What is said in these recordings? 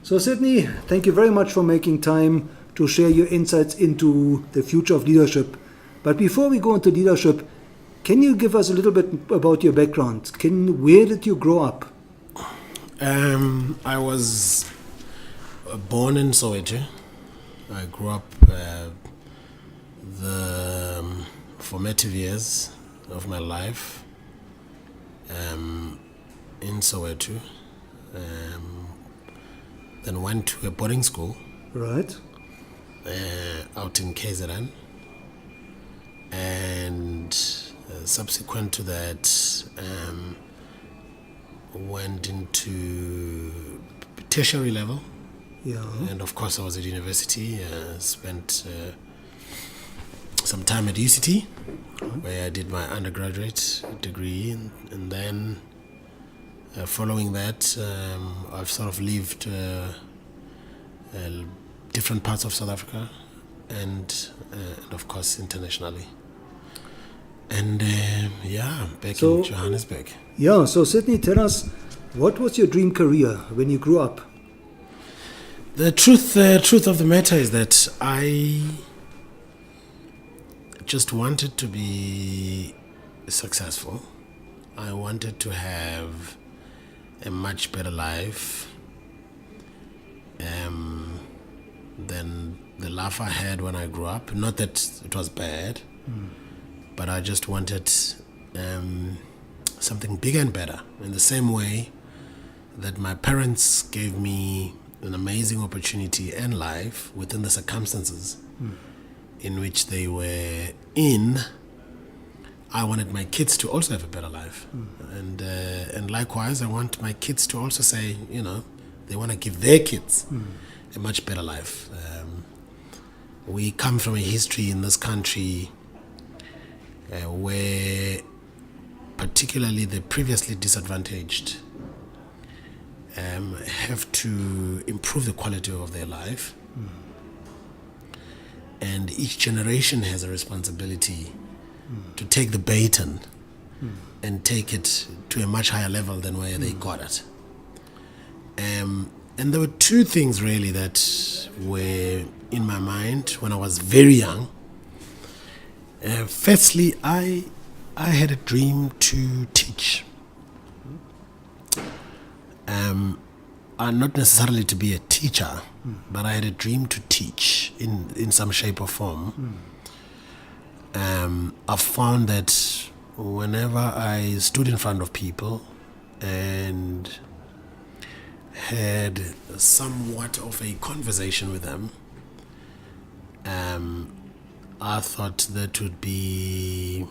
So Sydney, thank you very much for making time to share your insights into the future of leadership. But before we go into leadership, can you give us a little bit about your background? Where did you grow up? I was born in Soweto. I grew up the formative years of my life in Soweto. Then went to a boarding school. Right. Out in KZN. And subsequent to that, went into tertiary level. Yeah. And of course I was at university, spent some time at UCT, where I did my undergraduate degree, and then following that, I've sort of lived different parts of South Africa and of course internationally. And back in Johannesburg. Yeah, so Sydney, tell us, what was your dream career when you grew up? The truth of the matter is that I just wanted to be successful. I wanted to have a much better life than the life I had when I grew up. Not that it was bad, but I just wanted something bigger and better. In the same way that my parents gave me an amazing opportunity and life within the circumstances in which they were in, I wanted my kids to also have a better life. And likewise, I want my kids to also say, they want to give their kids a much better life. We come from a history in this country where particularly the previously disadvantaged have to improve the quality of their life. And each generation has a responsibility to take the baton and take it to a much higher level than where they got it. And there were two things really that were in my mind when I was very young. Firstly, I had a dream to teach. Not necessarily to be a teacher, but I had a dream to teach in some shape or form. I found that whenever I stood in front of people and had somewhat of a conversation with them, I thought that would be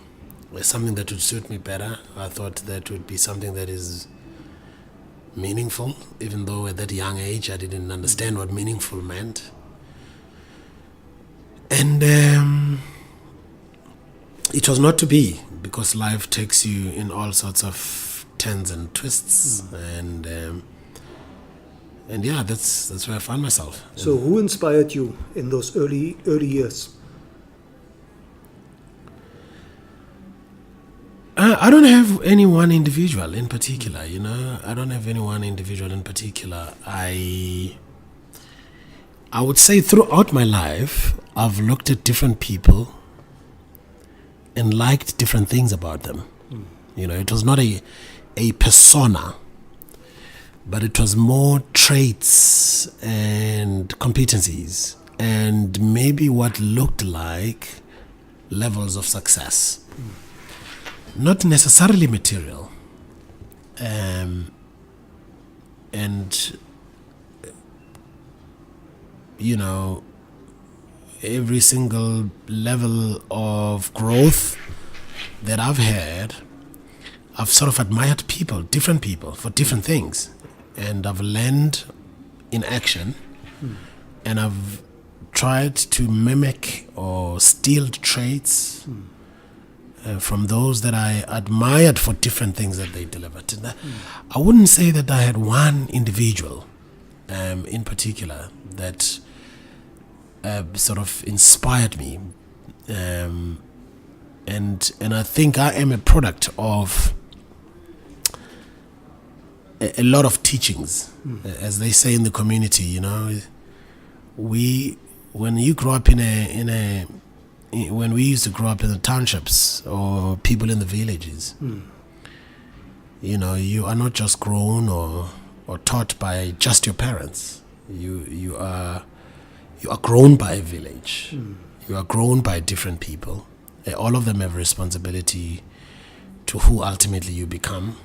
something that would suit me better. I thought that would be something that is meaningful, even though at that young age I didn't understand what meaningful meant. And it was not to be, because life takes you in all sorts of turns and twists, and that's where I found myself. So who inspired you in those early years? I don't have any one individual in particular, I don't have any one individual in particular. I would say throughout my life, I've looked at different people and liked different things about them. It was not a persona, but it was more traits and competencies and maybe what looked like levels of success. Not necessarily material. And every single level of growth that I've had, I've sort of admired different people for different things, and I've learned in action, and I've tried to mimic or steal traits from those that I admired for different things that they delivered. I wouldn't say that I had one individual in particular that sort of inspired me, and I think I am a product of a lot of teachings, as they say in the community. You know, when you grow up when we used to grow up in the townships or people in the villages, you know, you are not just grown or taught by just your parents. You are grown by a village. You are grown by different people. All of them have a responsibility to who ultimately you become,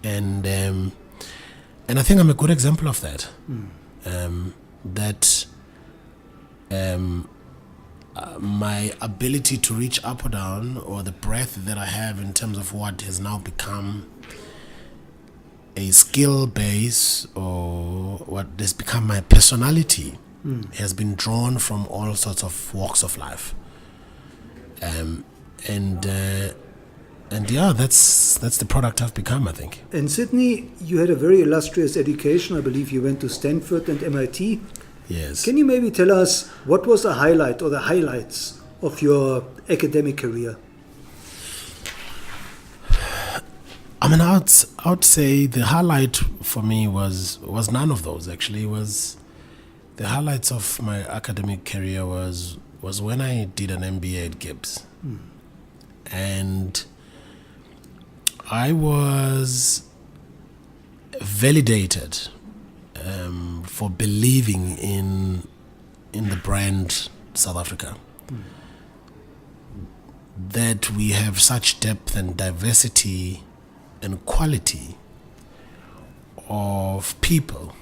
and I think I'm a good example of that. My ability to reach up or down, or the breadth that I have in terms of what has now become a skill base, or what has become my personality, has been drawn from all sorts of walks of life. And yeah, that's the product I've become, I think. In Sydney, you had a very illustrious education. I believe you went to Stanford and MIT. Yes. Can you maybe tell us what was the highlight or the highlights of your academic career? I mean, I would say the highlight for me was none of those. Actually, was the highlights of my academic career was when I did an MBA at Gibbs, and I was validated for believing in the brand South Africa. That we have such depth and diversity and quality of people,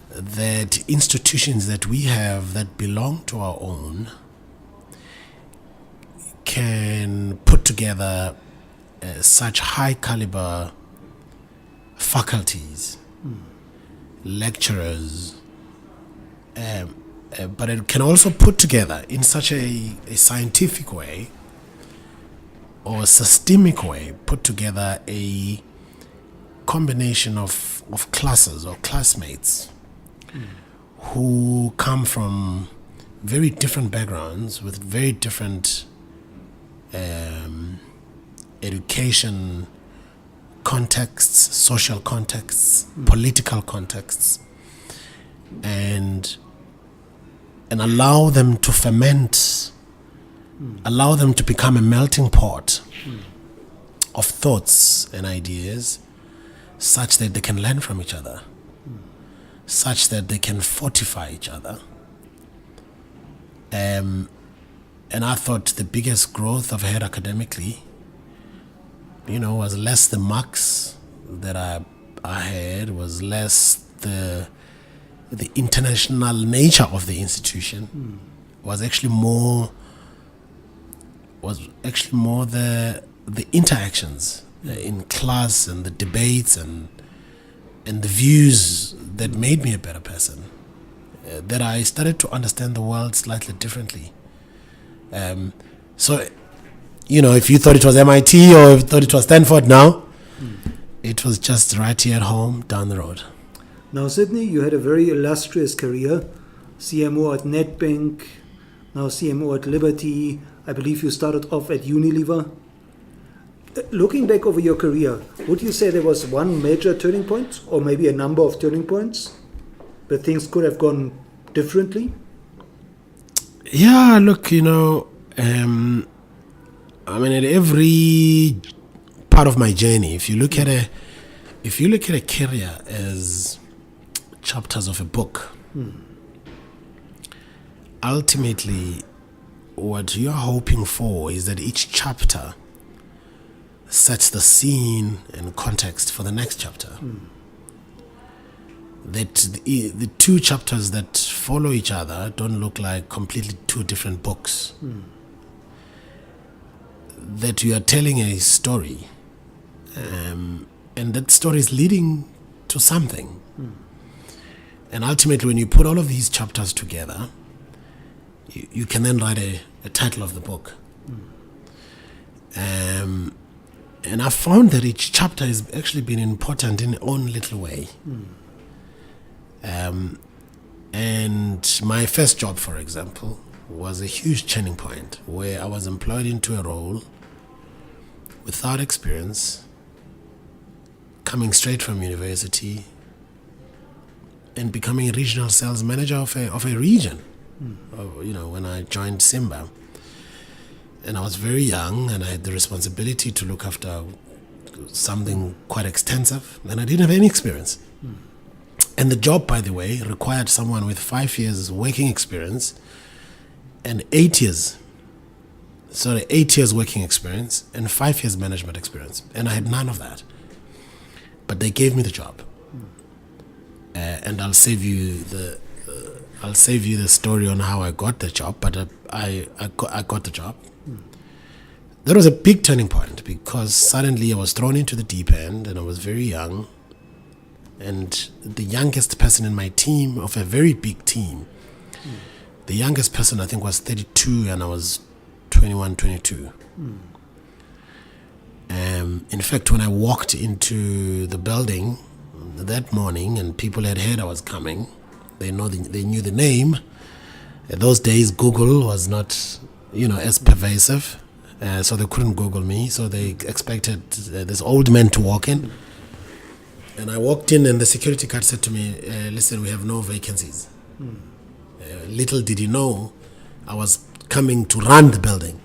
that institutions that we have that belong to our own can put together such high caliber faculties, lecturers, but it can also put together in such a scientific way or a systemic way, put together a combination of classes or classmates who come from very different backgrounds with very different education contexts, social contexts, political contexts, and allow them to ferment, allow them to become a melting pot of thoughts and ideas, such that they can learn from each other, such that they can fortify each other. And I thought the biggest growth I've had academically, was less the marks that I had, was less the international nature of the institution, was actually more the interactions in class and the debates and the views that made me a better person, that I started to understand the world slightly differently. So, if you thought it was MIT or if you thought it was Stanford now, it was just right here at home down the road. Now, Sydney, you had a very illustrious career. CMO at Nedbank, now CMO at Liberty. I believe you started off at Unilever. Looking back over your career, would you say there was one major turning point, or maybe a number of turning points, where things could have gone differently? Yeah, look, at every part of my journey, if you look at a career as chapters of a book, ultimately what you're hoping for is that each chapter sets the scene and context for the next chapter. That the two chapters that follow each other don't look like completely two different books. That you are telling a story, and that story is leading to something. And ultimately, when you put all of these chapters together, you can then write a title of the book. And I found that each chapter has actually been important in its own little way. And my first job, for example, was a huge turning point, where I was employed into a role without experience, coming straight from university and becoming a regional sales manager of a region. When I joined Simba, and I was very young, and I had the responsibility to look after something quite extensive, and I didn't have any experience. And the job, by the way, required someone with 5 years working experience and 8 years working experience and 5 years management experience, and I had none of that. But they gave me the job, and I'll save you the story on how I got the job. But I got the job. That was a big turning point, because suddenly I was thrown into the deep end, and I was very young, and the youngest person in my team, of a very big team, the youngest person I think was 32, and I was 21, 22. In fact, when I walked into the building that morning, and people had heard I was coming, they knew the name. In those days, Google was not, as pervasive, so they couldn't Google me. So they expected this old man to walk in, and I walked in, and the security guard said to me, "Listen, we have no vacancies." Little did he know, I was coming to run the building.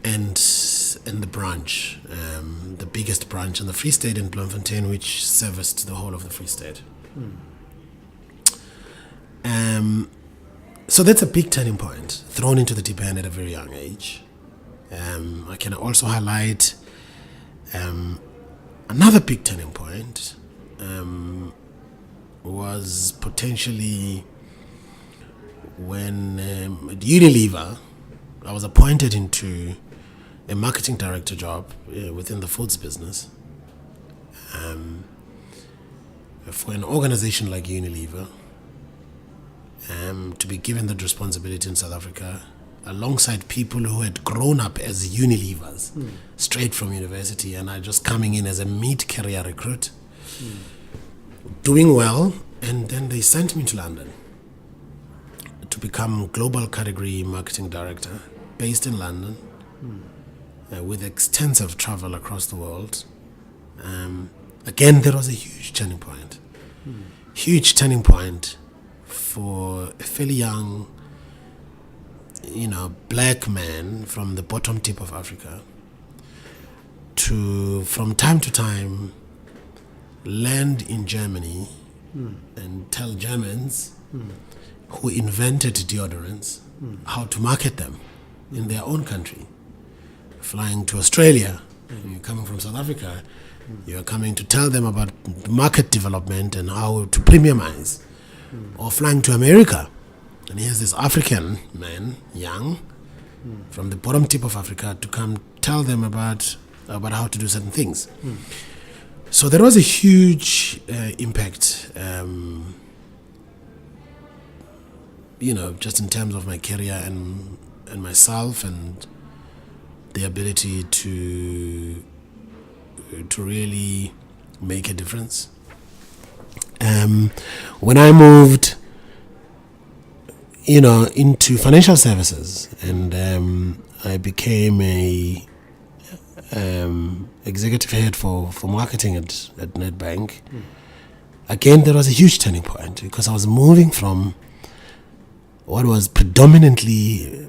And the branch, the biggest branch in the Free State in Bloemfontein, which serviced the whole of the Free State. So that's a big turning point, thrown into the deep end at a very young age. I can also highlight another big turning point was potentially when at Unilever, I was appointed into a marketing director job within the foods business for an organization like Unilever, to be given that responsibility in South Africa alongside people who had grown up as Unilevers straight from university, and I just coming in as a mid-career recruit, doing well, and then they sent me to London to become global category marketing director based in London, with extensive travel across the world. Again, there was a huge turning point. Huge turning point for a fairly young, black man from the bottom tip of Africa to, from time to time, land in Germany and tell Germans who invented deodorants how to market them in their own country. Flying to Australia, and you're coming from South Africa, you're coming to tell them about market development and how to premiumize. Or flying to America, and here's this African man, young, from the bottom tip of Africa, to come tell them about how to do certain things. So there was a huge impact, just in terms of my career and myself, and the ability to really make a difference. When I moved, into financial services, and I became a executive head for marketing at Nedbank. Again, there was a huge turning point, because I was moving from what was predominantly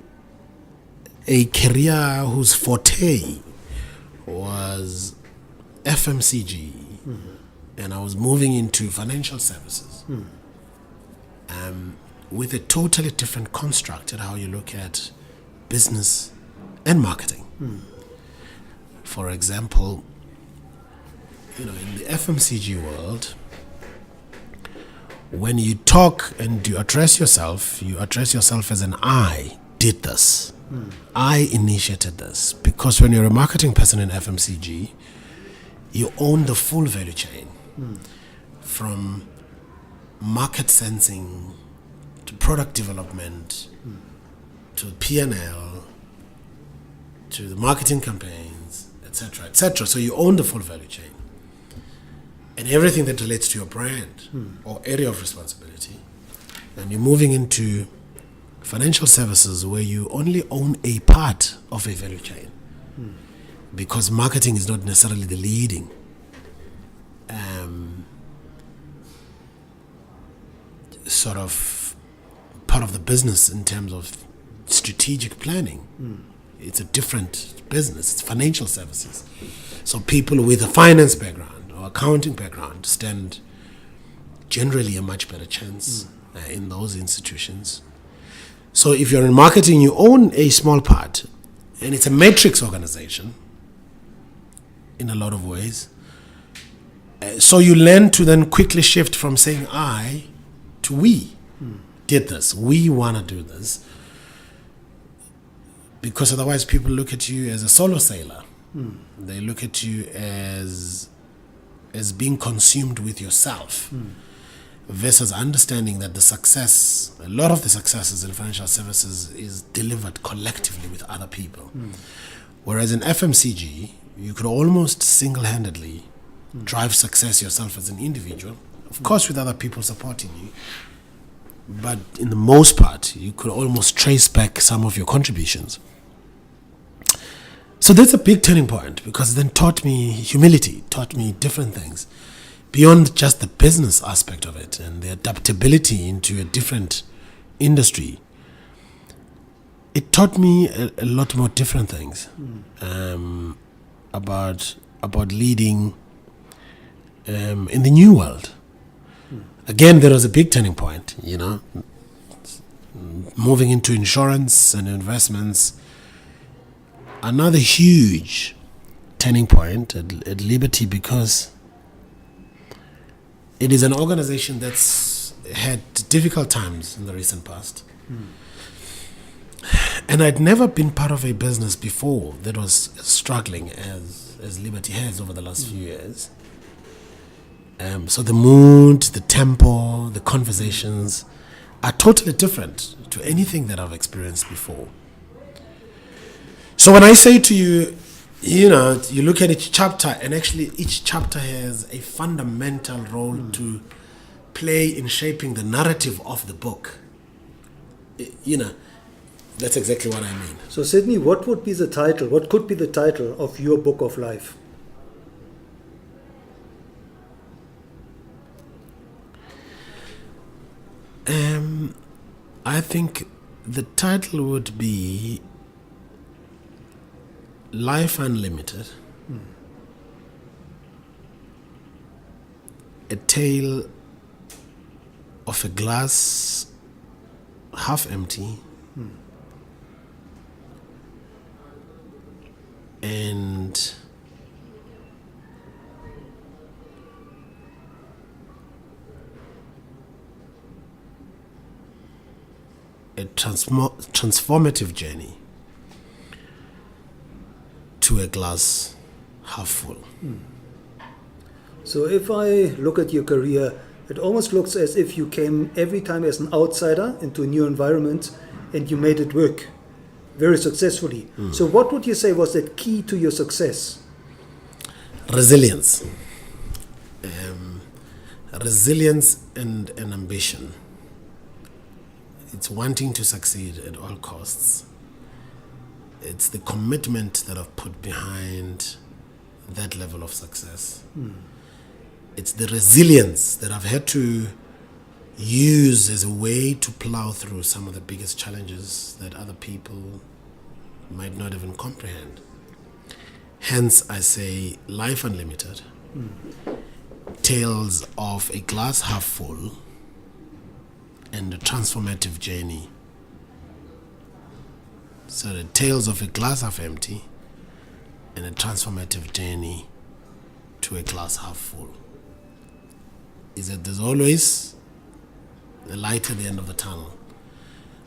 a career whose forte was FMCG, and I was moving into financial services, with a totally different construct at how you look at business and marketing. For example, in the FMCG world, when you talk and you address yourself as an I did this. I initiated this. Because when you're a marketing person in FMCG, you own the full value chain. From market sensing to product development to P&L to the marketing campaigns, etc., etc. So you own the full value chain. And everything that relates to your brand or area of responsibility. And you're moving into financial services where you only own a part of a value chain. Because marketing is not necessarily the leading sort of part of the business in terms of strategic planning. It's a different business. It's financial services. So people with a finance background or accounting background stand generally a much better chance in those institutions. So if you're in marketing, you own a small part, and it's a matrix organization in a lot of ways. So you learn to then quickly shift from saying I to we did this. We want to do this. Because otherwise people look at you as a solo sailor. They look at you as being consumed with yourself. Versus understanding that a lot of the successes in financial services is delivered collectively with other people. Whereas in FMCG, you could almost single-handedly drive success yourself as an individual, of course with other people supporting you, but in the most part, you could almost trace back some of your contributions. So that's a big turning point, because it then taught me humility, taught me different things beyond just the business aspect of it and the adaptability into a different industry. It taught me a lot more different things about leading in the new world. Again, there was a big turning point, moving into insurance and investments. Another huge turning point at Liberty, because it is an organization that's had difficult times in the recent past. And I'd never been part of a business before that was struggling as Liberty has over the last few years. So the mood, the tempo, the conversations are totally different to anything that I've experienced before. So when I say to you, you look at each chapter, and actually each chapter has a fundamental role to play in shaping the narrative of the book. That's exactly what I mean. So Sydney, what would be the title? What could be the title of your book of life? I think the title would be Life Unlimited. A tale of a glass half empty and a transformative journey to a glass half full. So if I look at your career, it almost looks as if you came every time as an outsider into a new environment and you made it work very successfully. So what would you say was the key to your success? Resilience. Resilience and ambition. It's wanting to succeed at all costs. It's the commitment that I've put behind that level of success. It's the resilience that I've had to use as a way to plow through some of the biggest challenges that other people might not even comprehend. Hence, I say Life Unlimited. Tales of a glass half full and a transformative journey. So the tales of a glass half empty and a transformative journey to a glass half full. Is that there's always a light at the end of the tunnel,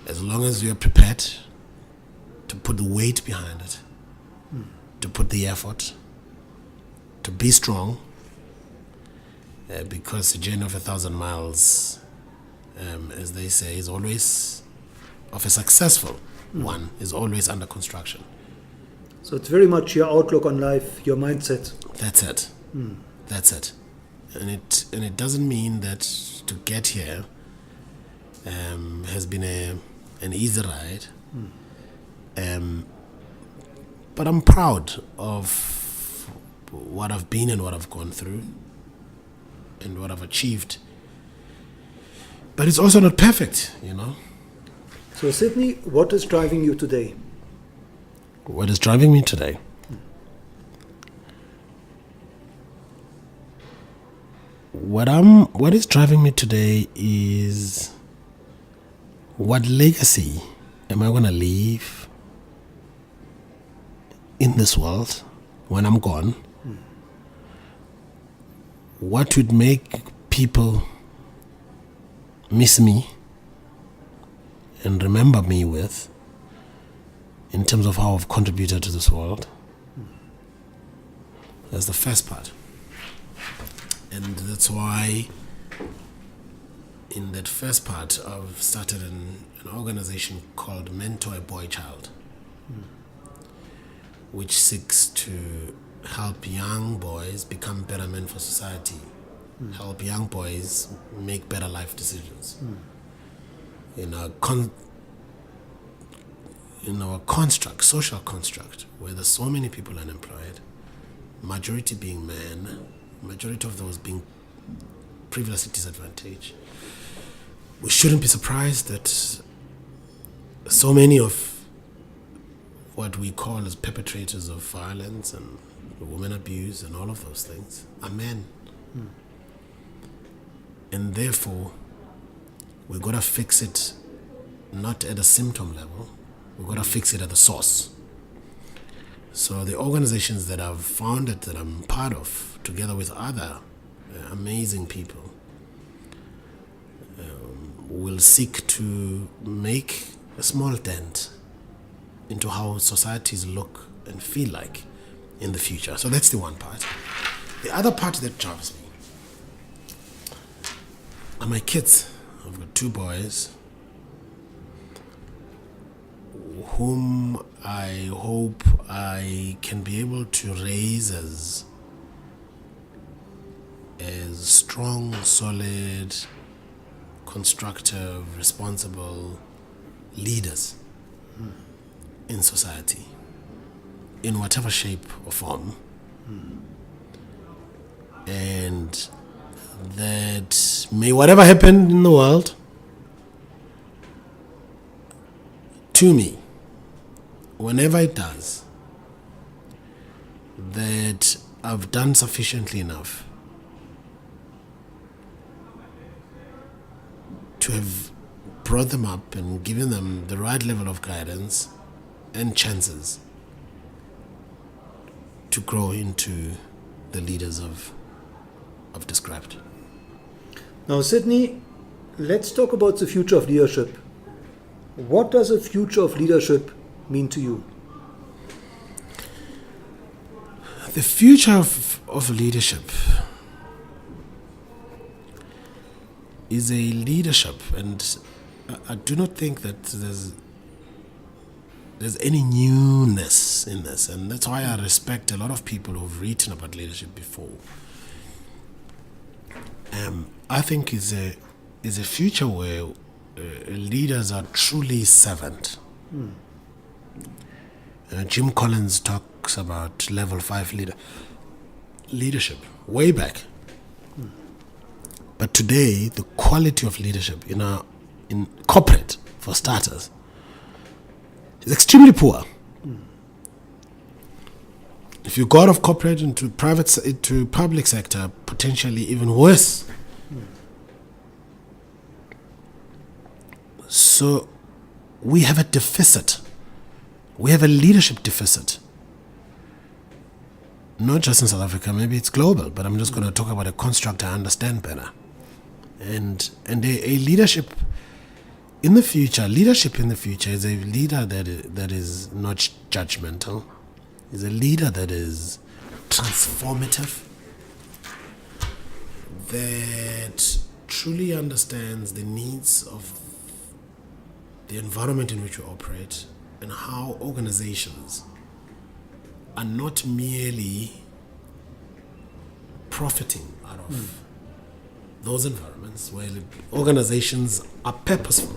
as long as you're prepared to put the weight behind it, to put the effort, to be strong, because the journey of 1,000 miles, as they say, is always of a successful one, is always under construction. So it's very much your outlook on life, your mindset. That's it. That's it. And it doesn't mean that to get here has been an easy ride. But I'm proud of what I've been and what I've gone through and what I've achieved but it's also not perfect, you know. So, Sydney, what is driving you today? What is driving me today? What is driving me today is, what legacy am I going to leave in this world when I'm gone? What would make people miss me and remember me with, in terms of how I've contributed to this world? That's the first part. And that's why in that first part I've started an organization called Mentor a Boy Child, which seeks to help young boys become better men for society, help young boys make better life decisions. In our construct, social construct, where there's so many people unemployed, majority being men, majority of those being previously disadvantaged, we shouldn't be surprised that so many of what we call as perpetrators of violence and women abuse and all of those things are men. And therefore, we've got to fix it not at a symptom level, we've got to fix it at the source. So the organizations that I've founded, that I'm part of, together with other amazing people, will seek to make a small dent into how societies look and feel like in the future. So that's the one part. The other part that drives me are my kids. I've got 2 boys whom I hope I can be able to raise as strong, solid, constructive, responsible leaders in society, in whatever shape or form. And that may whatever happen in the world to me, whenever it does, that I've done sufficiently enough to have brought them up and given them the right level of guidance and chances to grow into the leaders I've described. Now, Sydney, let's talk about the future of leadership. What does the future of leadership mean to you? The future of leadership is a leadership, and I do not think that there's any newness in this, and that's why I respect a lot of people who've written about leadership before. I think is a future where leaders are truly servant. Jim Collins talks about level 5 leadership way back. But today, the quality of leadership in corporate, for starters, is extremely poor. If you go out of corporate into public sector, potentially even worse. So we have a deficit. We have a leadership deficit. Not just in South Africa, maybe it's global, but I'm just going to talk about a construct I understand better. And a leadership in the future is a leader that is not judgmental, is a leader that is transformative, that truly understands the needs of the environment in which we operate and how organizations are not merely profiting out of those environments, where organizations are purposeful,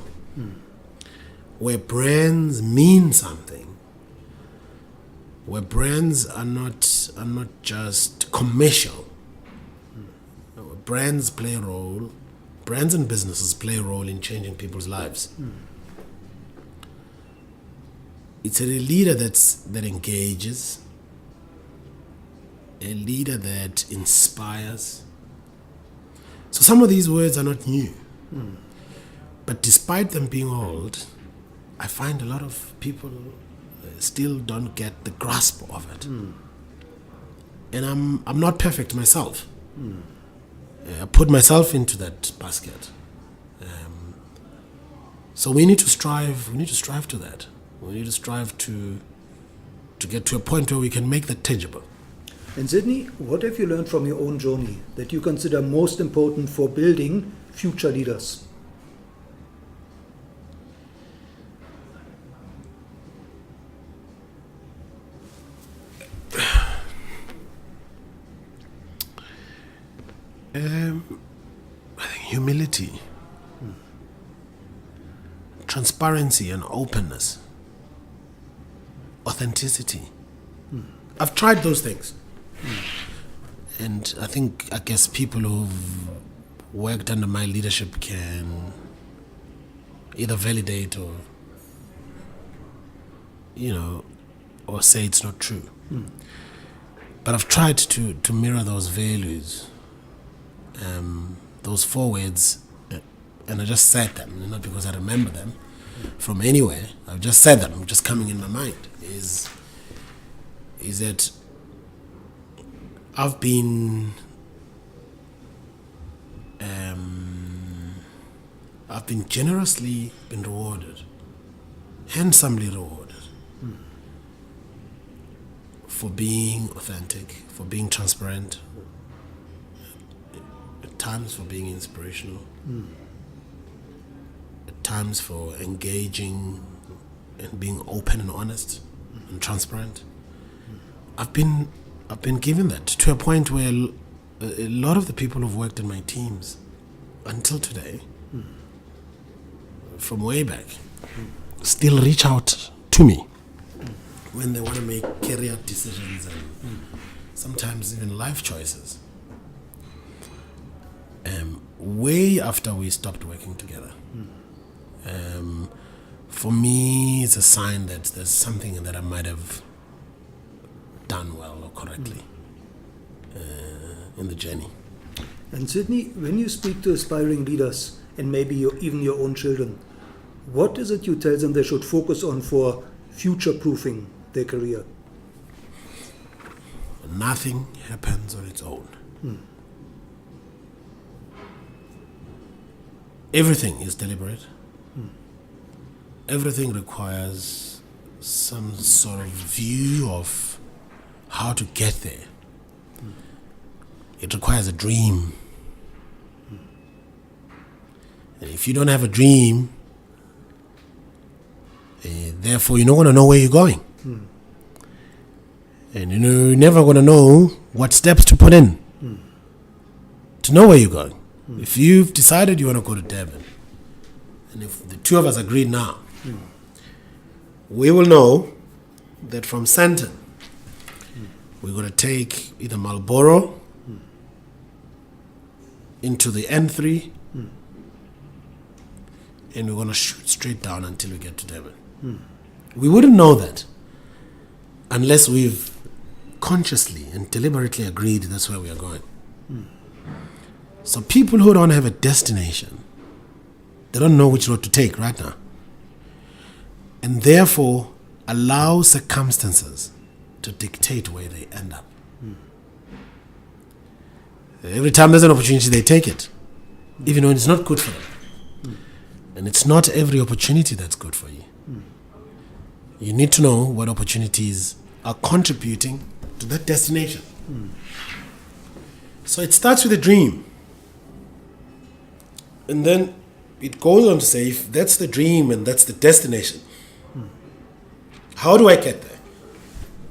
where brands mean something, where brands are not just commercial. Where brands play a role brands and businesses play a role in changing people's lives. It's a leader that engages, a leader that inspires. So some of these words are not new. But despite them being old, I find a lot of people still don't get the grasp of it. And I'm not perfect myself. I put myself into that basket. So we need to strive. We need to strive to that. We need to strive to get to a point where we can make that tangible. And Sydney, what have you learned from your own journey that you consider most important for building future leaders? I think humility, transparency and openness, authenticity. I've tried those things. And I guess people who've worked under my leadership can either validate or, or say it's not true. But I've tried to mirror those values, those 4 words, and I just said them, not because I remember them from anywhere. I've just said them, just coming in my mind, is that I've been generously been rewarded, handsomely rewarded, for being authentic, for being transparent, at times for being inspirational, at times for engaging and being open and honest and transparent. I've been given that to a point where a lot of the people who've worked in my teams until today, from way back, still reach out to me when they want to make career decisions and sometimes even life choices. Way after we stopped working together. For me, it's a sign that there's something that I might have done well or correctly in the journey. And Sydney, when you speak to aspiring leaders and maybe even your own children, what is it you tell them they should focus on for future-proofing their career? Nothing happens on its own. Everything is deliberate. Everything requires some sort of view of how to get there. It requires a dream. And if you don't have a dream, therefore you're not going to know where you're going. And you're never going to know what steps to put in to know where you're going. If you've decided you want to go to Durban, and if the two of us agree now, we will know that from Sandton, we're going to take either Marlborough into the N3, and we're going to shoot straight down until we get to Durban. We wouldn't know that unless we've consciously and deliberately agreed that's where we are going. So people who don't have a destination, they don't know which road to take right now, and therefore allow circumstances to dictate where they end up. Every time there's an opportunity, they take it, even when it's not good for them. And it's not every opportunity that's good for you. You need to know what opportunities are contributing to that destination. So it starts with a dream. And then it goes on to say, if that's the dream and that's the destination, how do I get there?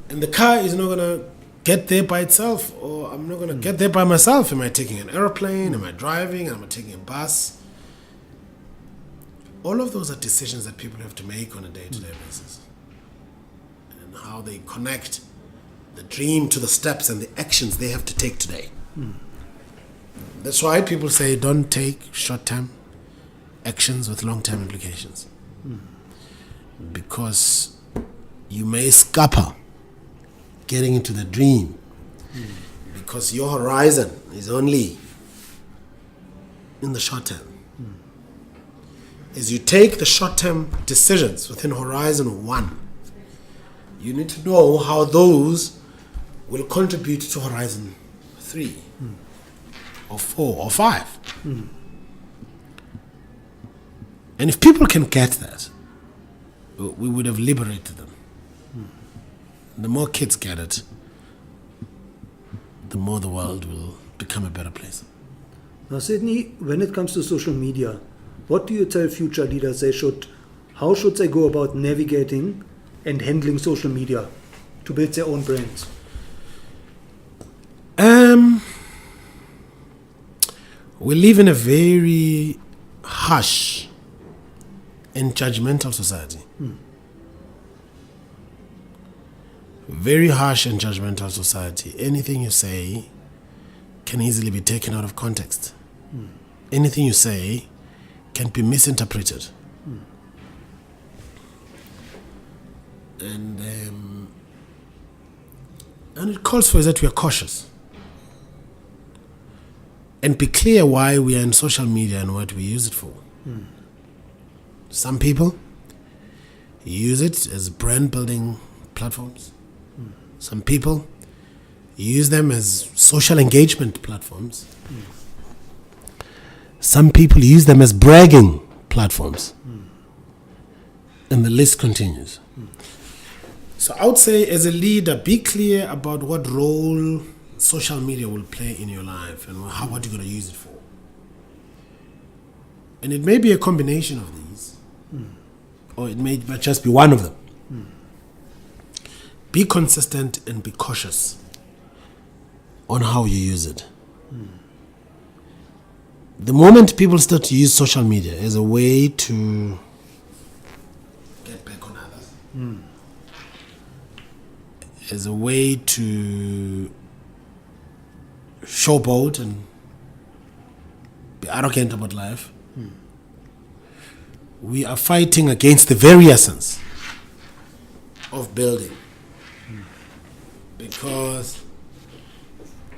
And the car is not going to get there by itself, or I'm not going to get there by myself. Am I taking an airplane? Am I driving? Am I taking a bus? All of those are decisions that people have to make on a day-to-day basis. And how they connect the dream to the steps and the actions they have to take today. That's why people say don't take short-term actions with long-term implications. Because you may scupper getting into the dream. Because your horizon is only in the short term. As you take the short-term decisions within horizon 1, you need to know how those will contribute to horizon 3 or 4 or 5. And if people can get that, we would have liberated them. The more kids get it, the more the world will become a better place. Now, Sydney, when it comes to social media, what do you tell future leaders how should they go about navigating and handling social media to build their own brands? We live in a very harsh and judgmental society. Very harsh and judgmental society. Anything you say can easily be taken out of context. Anything you say can be misinterpreted. And it calls for that we are cautious and be clear why we are in social media and what we use it for. Some people use it as brand building platforms. Some people use them as social engagement platforms. Some people use them as bragging platforms. And the list continues. So I would say, as a leader, be clear about what role social media will play in your life and what you're going to use it for. And it may be a combination of these, or it may just be one of them. Be consistent and be cautious on how you use it. The moment people start to use social media as a way to get back on others, as a way to showboat and be arrogant about life, we are fighting against the very essence of building. Because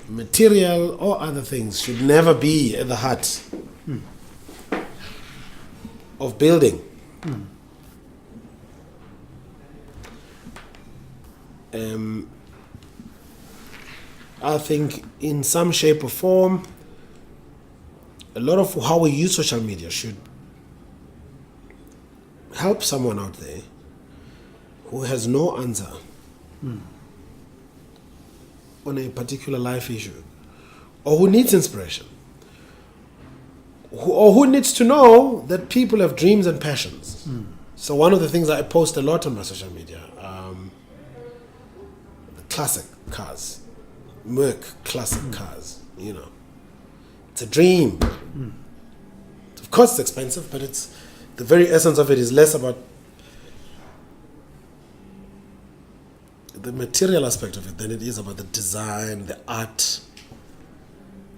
material or other things should never be at the heart of building. I think in some shape or form, a lot of how we use social media should help someone out there who has no answer on a particular life issue, or who needs inspiration, or who needs to know that people have dreams and passions. So one of the things I post a lot on my social media, the classic cars, Merc classic cars, it's a dream. Of course it's expensive, but it's the very essence of it is less about the material aspect of it than it is about the design, the art,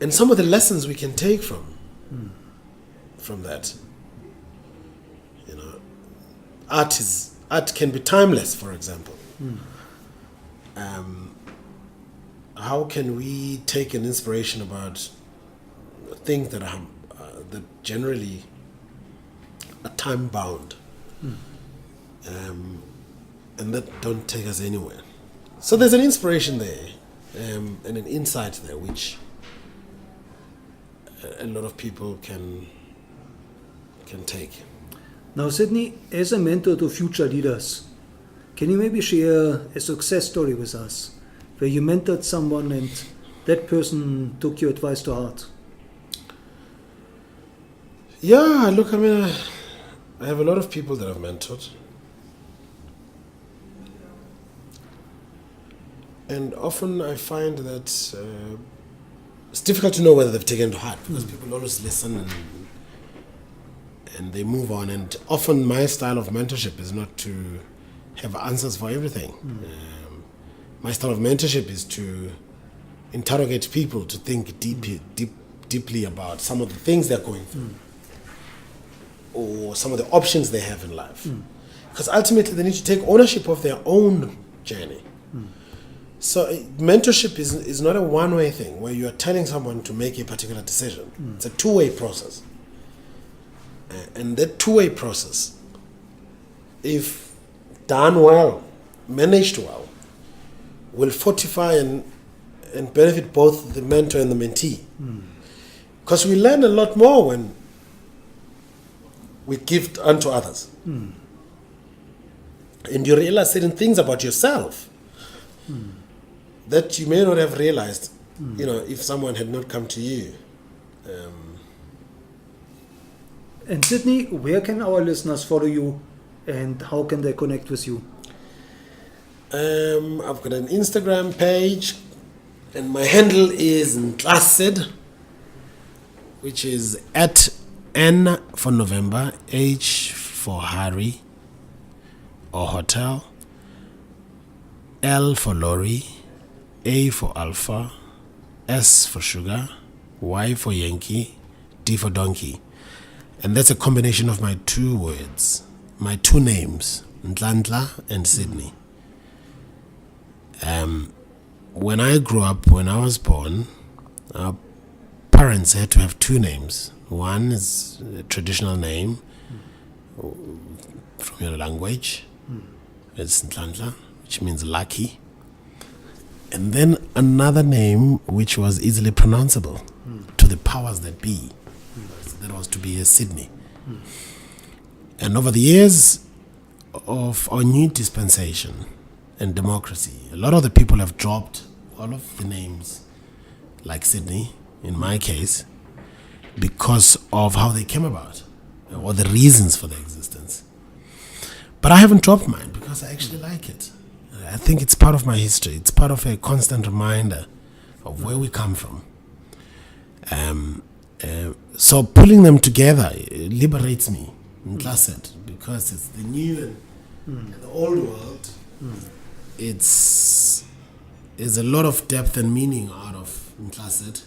and some of the lessons we can take from that. Art can be timeless, for example. How can we take an inspiration about things that are that generally are time bound, and that don't take us anywhere? So there's an inspiration there, and an insight there which a lot of people can take. Now, Sydney, as a mentor to future leaders, can you maybe share a success story with us where you mentored someone and that person took your advice to heart? Yeah, look, I have a lot of people that I've mentored. And often I find that it's difficult to know whether they've taken it to heart, because people always listen and they move on. And often my style of mentorship is not to have answers for everything. My style of mentorship is to interrogate people, to think deep deeply about some of the things they're going through, or some of the options they have in life. Because ultimately they need to take ownership of their own journey. So mentorship is not a one-way thing where you are telling someone to make a particular decision. It's a two-way process. And that two-way process, if done well, managed well, will fortify and benefit both the mentor and the mentee. Because we learn a lot more when we give unto others. And you realize certain things about yourself that you may not have realized, if someone had not come to you. And Sydney, where can our listeners follow you and how can they connect with you? I've got an Instagram page and my handle is Nhlased, which is at N for November, H for Harry or Hotel, L for Lorry, A for Alpha, S for Sugar, Y for Yankee, D for Donkey. And that's a combination of my two words, my two names, Nhlanhla and Sydney. When I grew up, when I was born, our parents had to have two names. One is a traditional name from your language. It's Nhlanhla, which means lucky. And then another name which was easily pronounceable to the powers that be. That was to be a Sydney. And over the years of our new dispensation and democracy, a lot of the people have dropped all of the names like Sydney, in my case, because of how they came about or the reasons for their existence. But I haven't dropped mine because I actually like it. I think it's part of my history. It's part of a constant reminder of where we come from. So pulling them together liberates me, Nhlased, because it's the new and the old world. There's a lot of depth and meaning out of Nhlased.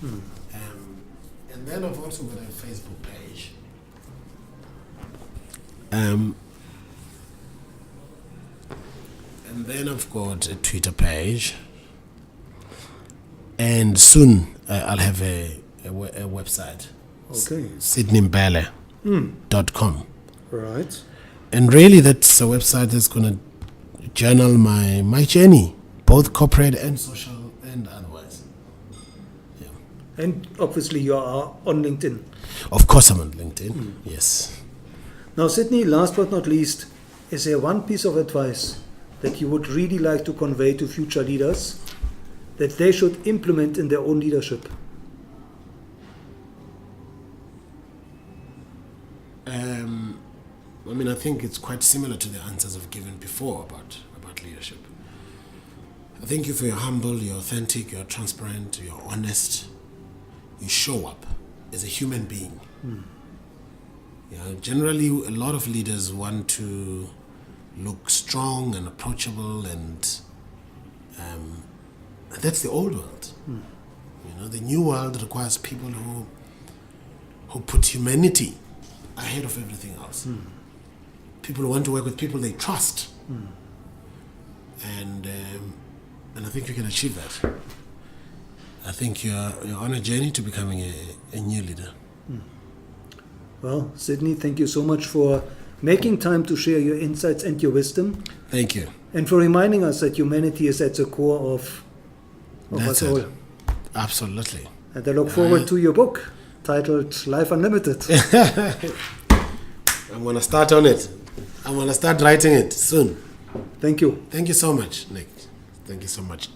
And then I've also got a Facebook page. And then I've got a Twitter page. And soon I'll have a website. Okay. SydneyMbhele.com. Right. And really that's a website that's going to journal my journey, both corporate and social and otherwise. Yeah. And obviously you are on LinkedIn. Of course I'm on LinkedIn, yes. Now Sydney, last but not least, is there one piece of advice that you would really like to convey to future leaders that they should implement in their own leadership? I think it's quite similar to the answers I've given before about leadership. I think if you're humble, you're authentic, you're transparent, you're honest, you show up as a human being. Generally, a lot of leaders want to look strong and approachable, and that's the old world. The new world requires people who put humanity ahead of everything else. People want to work with people they trust, and I think you can achieve that. I think you're on a journey to becoming a new leader. Well, Sydney, thank you so much for making time to share your insights and your wisdom. Thank you. And for reminding us that humanity is at the core of us all. Absolutely. And I look forward to your book titled Life Unlimited. I'm going to start on it. I'm going to start writing it soon. Thank you. Thank you so much, Nick. Thank you so much.